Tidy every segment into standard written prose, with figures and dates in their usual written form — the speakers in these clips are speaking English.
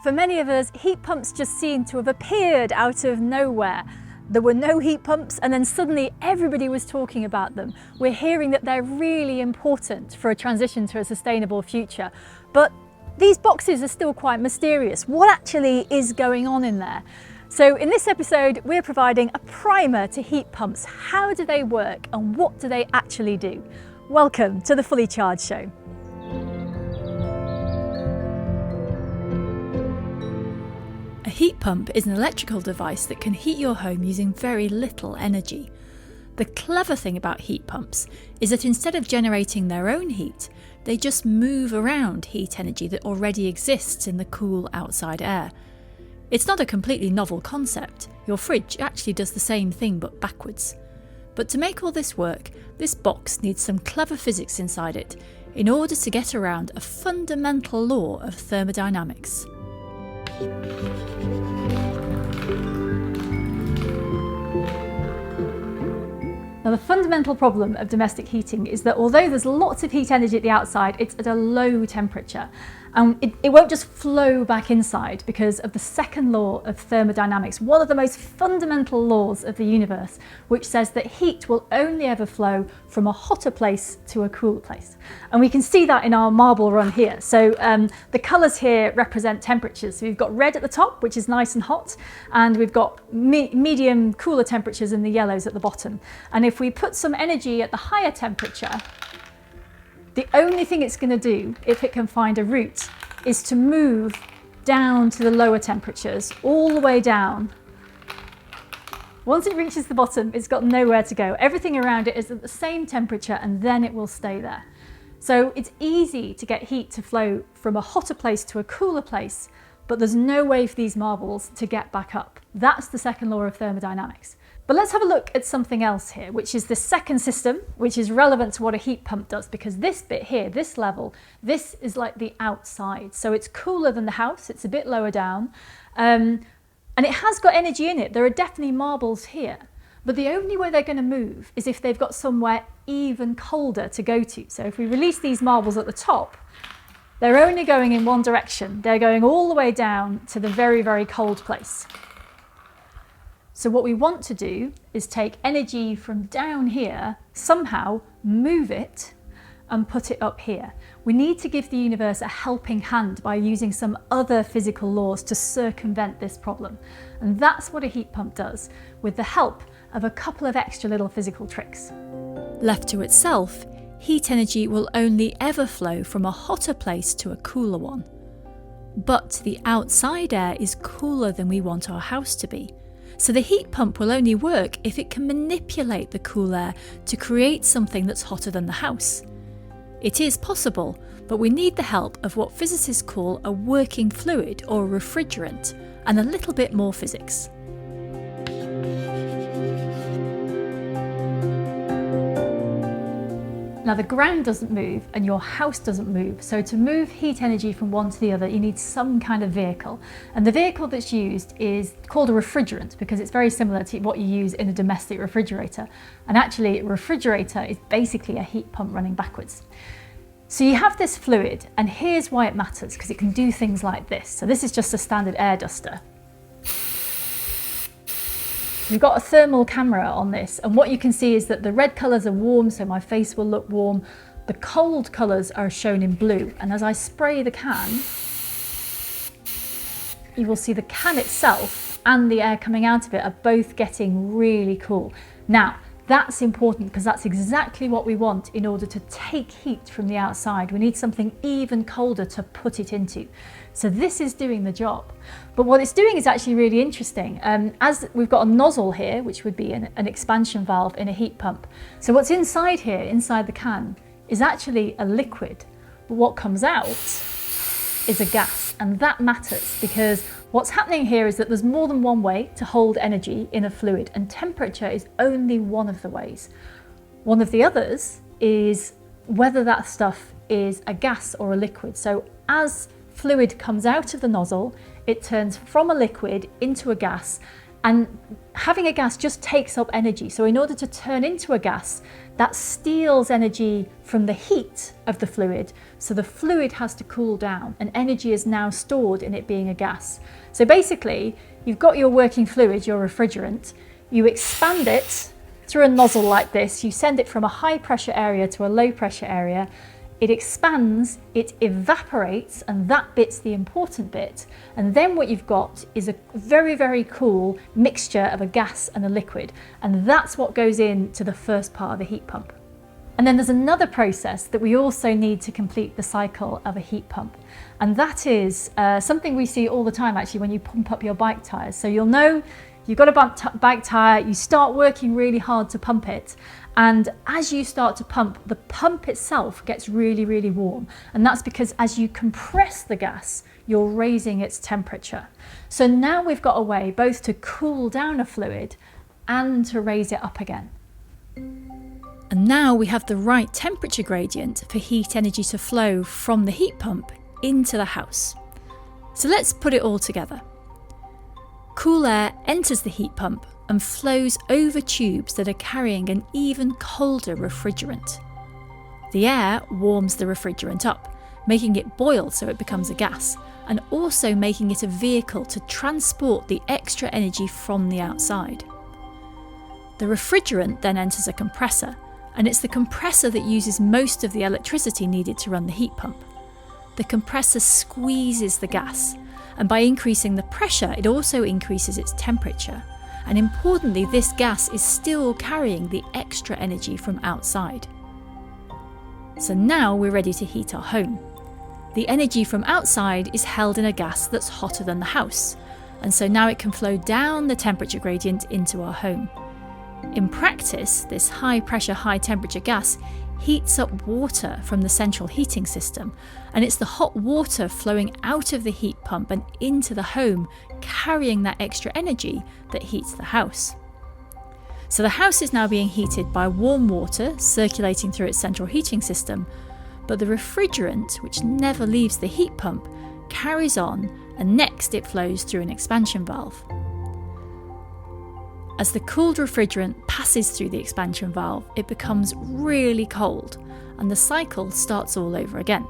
For many of us, heat pumps just seem to have appeared out of nowhere. There were no heat pumps and then suddenly everybody was talking about them. We're hearing that they're really important for a transition to a sustainable future. But these boxes are still quite mysterious. What actually is going on in there? So in this episode, we're providing a primer to heat pumps. How do they work and what do they actually do? Welcome to the Fully Charged Show. A heat pump is an electrical device that can heat your home using very little energy. The clever thing about heat pumps is that instead of generating their own heat, they just move around heat energy that already exists in the cool outside air. It's not a completely novel concept. Your fridge actually does the same thing but backwards. But to make all this work, this box needs some clever physics inside it in order to get around a fundamental law of thermodynamics. Now, the fundamental problem of domestic heating is that although there's lots of heat energy at the outside, it's at a low temperature. And it won't just flow back inside because of the second law of thermodynamics, one of the most fundamental laws of the universe, which says that heat will only ever flow from a hotter place to a cooler place. And we can see that in our marble run here. So the colours here represent temperatures. So we've got red at the top, which is nice and hot, and we've got medium cooler temperatures in the yellows at the bottom. And if we put some energy at the higher temperature, the only thing it's going to do, if it can find a route, is to move down to the lower temperatures, all the way down. Once it reaches the bottom, it's got nowhere to go. Everything around it is at the same temperature and then it will stay there. So it's easy to get heat to flow from a hotter place to a cooler place, but there's no way for these marbles to get back up. That's the second law of thermodynamics. But let's have a look at something else here, which is the second system, which is relevant to what a heat pump does, because this bit here, this level, this is like the outside. So it's cooler than the house, it's a bit lower down, and it has got energy in it. There are definitely marbles here, but the only way they're going to move is if they've got somewhere even colder to go to. So if we release these marbles at the top, they're only going in one direction. They're going all the way down to the very, very cold place. So what we want to do is take energy from down here, somehow move it and put it up here. We need to give the universe a helping hand by using some other physical laws to circumvent this problem. And that's what a heat pump does, with the help of a couple of extra little physical tricks. Left to itself, heat energy will only ever flow from a hotter place to a cooler one. But the outside air is cooler than we want our house to be. So the heat pump will only work if it can manipulate the cool air to create something that's hotter than the house. It is possible, but we need the help of what physicists call a working fluid or a refrigerant, and a little bit more physics. Now, the ground doesn't move and your house doesn't move, so to move heat energy from one to the other you need some kind of vehicle, and the vehicle that's used is called a refrigerant because it's very similar to what you use in a domestic refrigerator, and actually a refrigerator is basically a heat pump running backwards. So you have this fluid, and here's why it matters, because it can do things like this. So this is just a standard air duster. We've got a thermal camera on this, and what you can see is that the red colours are warm, so my face will look warm. The cold colours are shown in blue, and as I spray the can, you will see the can itself and the air coming out of it are both getting really cool. Now, that's important because that's exactly what we want in order to take heat from the outside. We need something even colder to put it into. So this is doing the job. But what it's doing is actually really interesting. As we've got a nozzle here, which would be an expansion valve in a heat pump. So what's inside here, inside the can, is actually a liquid. But what comes out is a gas, and that matters because what's happening here is that there's more than one way to hold energy in a fluid, and temperature is only one of the ways. One of the others is whether that stuff is a gas or a liquid. So as fluid comes out of the nozzle, it turns from a liquid into a gas, and having a gas just takes up energy. So in order to turn into a gas, that steals energy from the heat of the fluid. So the fluid has to cool down and energy is now stored in it being a gas. So basically, you've got your working fluid, your refrigerant, you expand it through a nozzle like this, you send it from a high pressure area to a low pressure area, it expands, it evaporates, and that bit's the important bit. And then what you've got is a very, very cool mixture of a gas and a liquid. And that's what goes into the first part of the heat pump. And then there's another process that we also need to complete the cycle of a heat pump. And that is something we see all the time actually when you pump up your bike tyres. So you'll know you've got a bike tyre, you start working really hard to pump it. And as you start to pump, the pump itself gets really, really warm. And that's because as you compress the gas, you're raising its temperature. So now we've got a way both to cool down a fluid and to raise it up again. And now we have the right temperature gradient for heat energy to flow from the heat pump into the house. So let's put it all together. Cool air enters the heat pump and flows over tubes that are carrying an even colder refrigerant. The air warms the refrigerant up, making it boil so it becomes a gas, and also making it a vehicle to transport the extra energy from the outside. The refrigerant then enters a compressor, and it's the compressor that uses most of the electricity needed to run the heat pump. The compressor squeezes the gas, and by increasing the pressure, it also increases its temperature. And importantly, this gas is still carrying the extra energy from outside. So now we're ready to heat our home. The energy from outside is held in a gas that's hotter than the house, and so now it can flow down the temperature gradient into our home. In practice, this high pressure, high temperature gas heats up water from the central heating system, and it's the hot water flowing out of the heat pump and into the home, carrying that extra energy that heats the house. So the house is now being heated by warm water circulating through its central heating system, but the refrigerant, which never leaves the heat pump, carries on, and next it flows through an expansion valve. As the cooled refrigerant passes through the expansion valve, it becomes really cold, and the cycle starts all over again.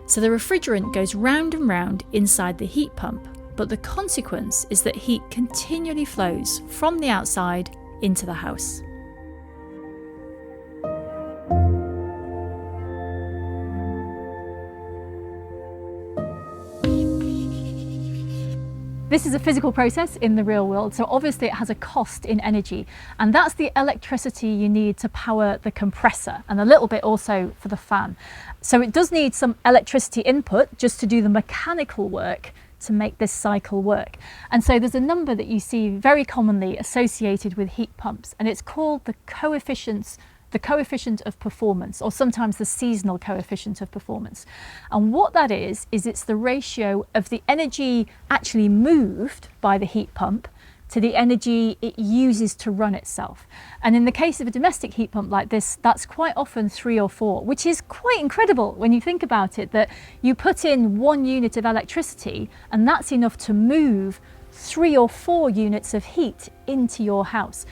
So the refrigerant goes round and round inside the heat pump, but the consequence is that heat continually flows from the outside into the house. This is a physical process in the real world, so obviously it has a cost in energy, and that's the electricity you need to power the compressor and a little bit also for the fan. So it does need some electricity input just to do the mechanical work to make this cycle work. And so there's a number that you see very commonly associated with heat pumps, and it's called the coefficient of performance, or sometimes the seasonal coefficient of performance. And what that is it's the ratio of the energy actually moved by the heat pump to the energy it uses to run itself. And in the case of a domestic heat pump like this, that's quite often 3 or 4, which is quite incredible when you think about it, that you put in 1 unit of electricity and that's enough to move 3 or 4 units of heat into your house.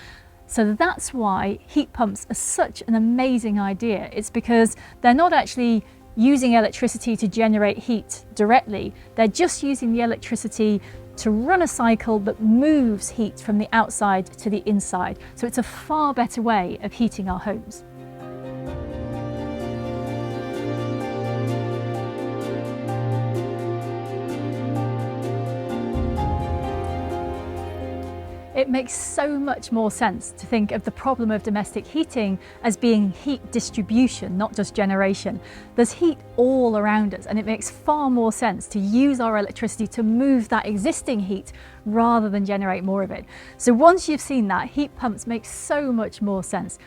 So that's why heat pumps are such an amazing idea. It's because they're not actually using electricity to generate heat directly. They're just using the electricity to run a cycle that moves heat from the outside to the inside. So it's a far better way of heating our homes. It makes so much more sense to think of the problem of domestic heating as being heat distribution, not just generation. There's heat all around us, and it makes far more sense to use our electricity to move that existing heat rather than generate more of it. So once you've seen that, heat pumps make so much more sense.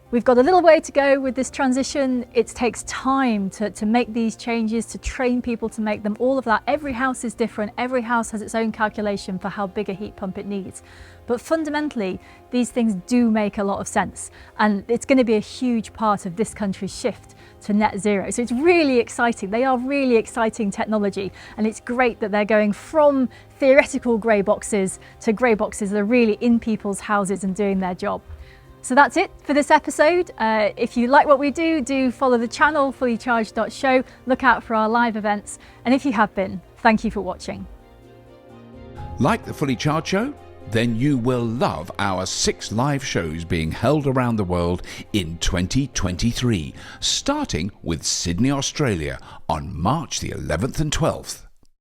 We've got a little way to go with this transition. It takes time to make these changes, to train people to make them, all of that. Every house is different. Every house has its own calculation for how big a heat pump it needs. But fundamentally, these things do make a lot of sense. And it's going to be a huge part of this country's shift to net zero. So it's really exciting. They are really exciting technology. And it's great that they're going from theoretical grey boxes to grey boxes that are really in people's houses and doing their job. So that's it for this episode. If you like what we do follow the channel, fullycharged.show. Look out for our live events. And if you have been, thank you for watching. Like the Fully Charged Show? Then you will love our 6 live shows being held around the world in 2023, starting with Sydney, Australia on March the 11th and 12th.